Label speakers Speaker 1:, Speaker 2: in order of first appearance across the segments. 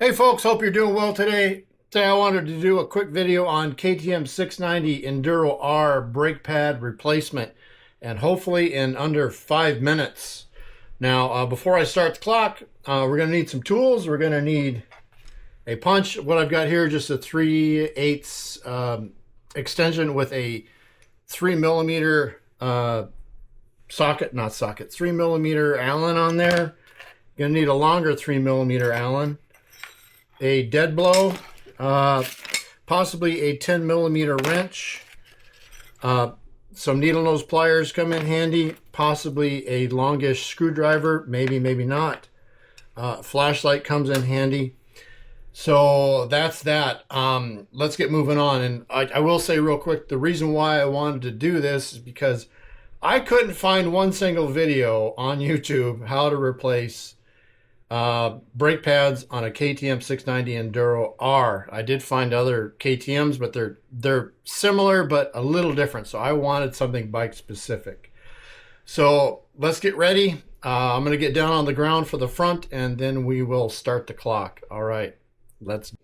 Speaker 1: Hey folks, hope you're doing well today. Today I wanted to do a quick video on KTM 690 Enduro R brake pad replacement, and hopefully in under 5 minutes. Now, before I start the clock, we're going to need some tools. We're going to need a punch. What I've got here is just a 3/8 extension with a 3 millimeter socket, 3 millimeter Allen on there. Going to need a longer 3 millimeter Allen. A dead blow, possibly a 10 millimeter wrench, some needle nose pliers come in handy, possibly a longish screwdriver, maybe not. Flashlight comes in handy. So that's that. Let's get moving on. And I will say real quick, the reason why I wanted to do this is because I couldn't find one single video on YouTube how to replace brake pads on a KTM 690 Enduro R. I did find other KTMs, but they're similar but a little different. So I wanted something bike specific. So let's get ready. I'm going to get down on the ground for the front, and then we will start the clock. All right, let's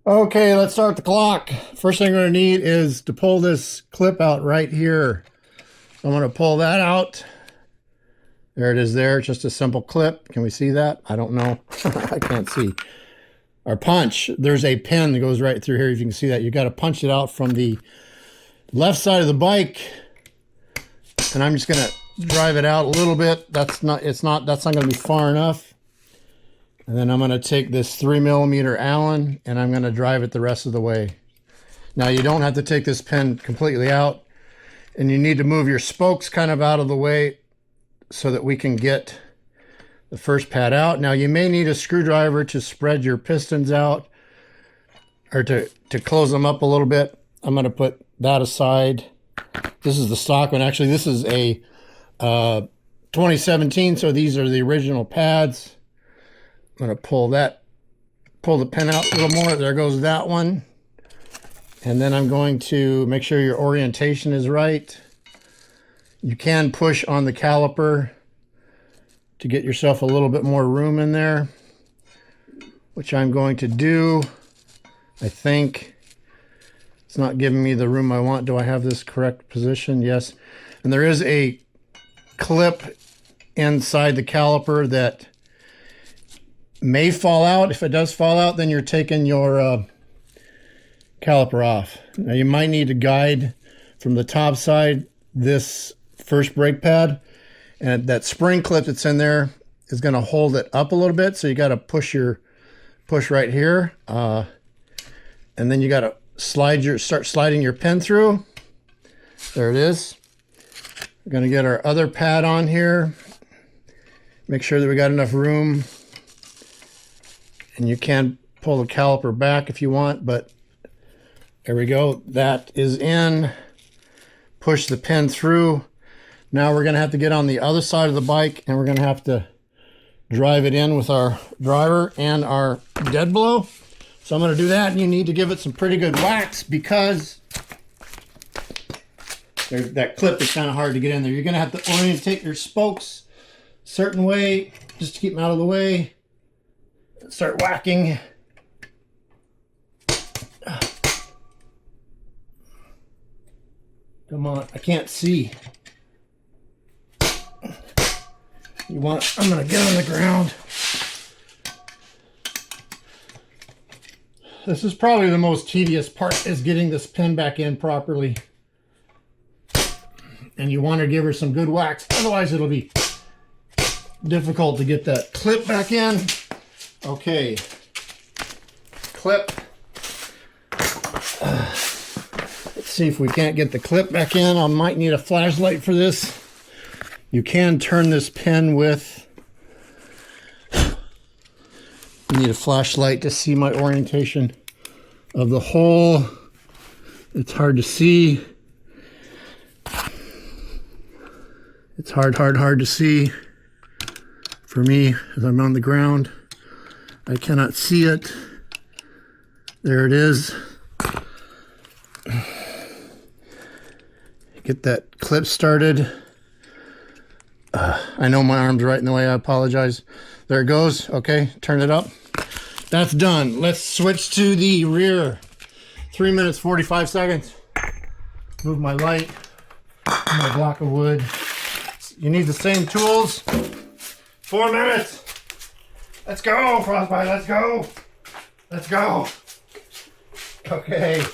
Speaker 1: start the clock. First thing we're going to need is to pull this clip out right here. I'm going to pull that out. There it is there, just a simple clip. Can we see that? I don't know. I can't see. Our punch, there's a pin that goes right through here. If you can see that, you got to punch it out from the left side of the bike. And I'm just going to drive it out a little bit. That's not going to be far enough. And then I'm going to take this 3 millimeter Allen and I'm going to drive it the rest of the way. Now you don't have to take this pin completely out, and you need to move your spokes kind of out of the way so that we can get the first pad out. Now you may need a screwdriver to spread your pistons out, or to close them up a little bit. I'm going to put that aside. This is the stock one. Actually, this is a 2017, so these are the original pads. I'm going to pull the pin out a little more. There goes that one. And then I'm going to make sure your orientation is right. You can push on the caliper to get yourself a little bit more room in there, which I'm going to do. I think it's not giving me the room I want. Do I have this correct position? Yes. And there is a clip inside the caliper that may fall out. If it does fall out, then you're taking your caliper off. Now you might need to guide from the top side this first brake pad, and that spring clip that's in there is going to hold it up a little bit, so you got to push right here, and then you got to start sliding your pin through. There it is. We're going to get our other pad on here, make sure that we got enough room, and you can pull the caliper back if you want, but there we go. That is in. Push the pin through. Now we're going to have to get on the other side of the bike, and we're going to have to drive it in with our driver and our dead blow. So I'm going to do that, and you need to give it some pretty good whacks because that clip is kind of hard to get in there. You're going to have to orientate your spokes a certain way just to keep them out of the way. Start whacking. Come on, I can't see. I'm gonna get on the ground. This is probably the most tedious part, is getting this pin back in properly. And you want to give her some good whacks, otherwise it'll be difficult to get that clip back in. Okay, clip. Let's see if we can't get the clip back in. I might need a flashlight for this. You can turn this pin with, you need a flashlight to see my orientation of the hole. It's hard to see. It's hard to see for me as I'm on the ground. I cannot see it. There it is. Get that clip started. I know my arm's right in the way. I apologize. There it goes. Okay, turn it up. That's done. Let's switch to the rear. 3 minutes, 45 seconds. Move my light, my block of wood. You need the same tools. 4 minutes. Let's go, Frostbite, let's go. Let's go. Okay.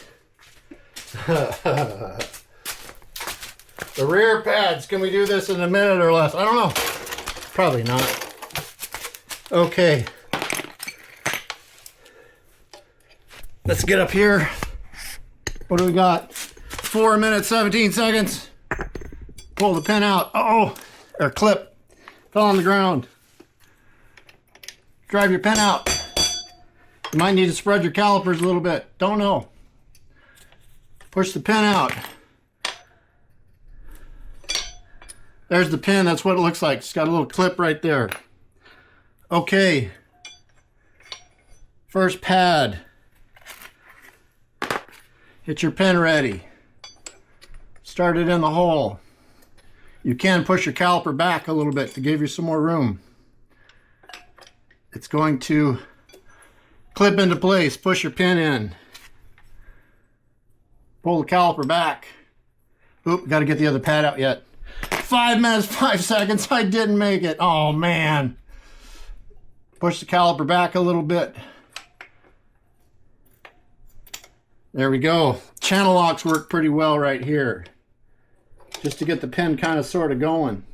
Speaker 1: The rear pads, can we do this in a minute or less? I don't know. Probably not. Okay. Let's get up here. What do we got? 4 minutes, 17 seconds. Pull the pin out. Uh-oh. Or clip. Fell on the ground. Drive your pin out. You might need to spread your calipers a little bit. Don't know. Push the pin out. There's the pin. That's what it looks like. It's got a little clip right there. Okay. First pad. Get your pin ready. Start it in the hole. You can push your caliper back a little bit to give you some more room. It's going to clip into place. Push your pin in. Pull the caliper back. Oop, got to get the other pad out yet. 5 minutes, 5 seconds. I didn't make it. Oh, man. Push the caliper back a little bit. There we go. Channel locks work pretty well right here. Just to get the pin kind of sort of going.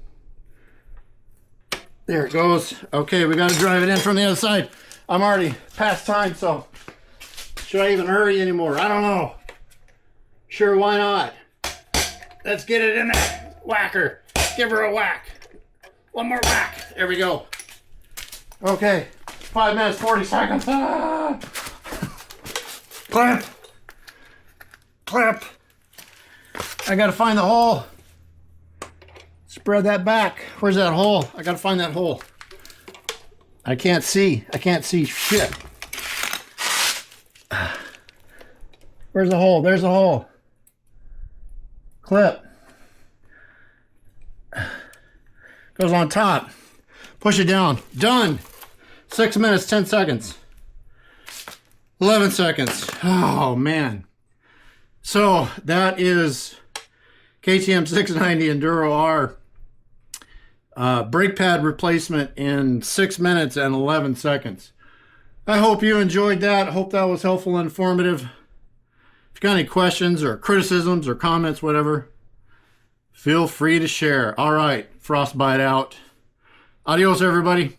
Speaker 1: There it goes. Okay, we got to drive it in from the other side. I'm already past time, so should I even hurry anymore? I don't know. Sure, why not? Let's get it in there. Whacker. Give her a whack. One more whack. There we go. Okay. 5 minutes, 40 seconds. Ah! Clamp. Clamp. I gotta find the hole. Spread that back. Where's that hole? I gotta find that hole. I can't see. I can't see shit. Where's the hole? There's the hole. Clip. Goes on top. Push it down. Done. 6 minutes, 10 seconds. 11 seconds. Oh, man. So that is KTM 690 Enduro R brake pad replacement in 6 minutes and 11 seconds. I hope you enjoyed that. I hope that was helpful and informative. If you got any questions or criticisms or comments, whatever, feel free to share. All right, Frostbite out. Adios, everybody.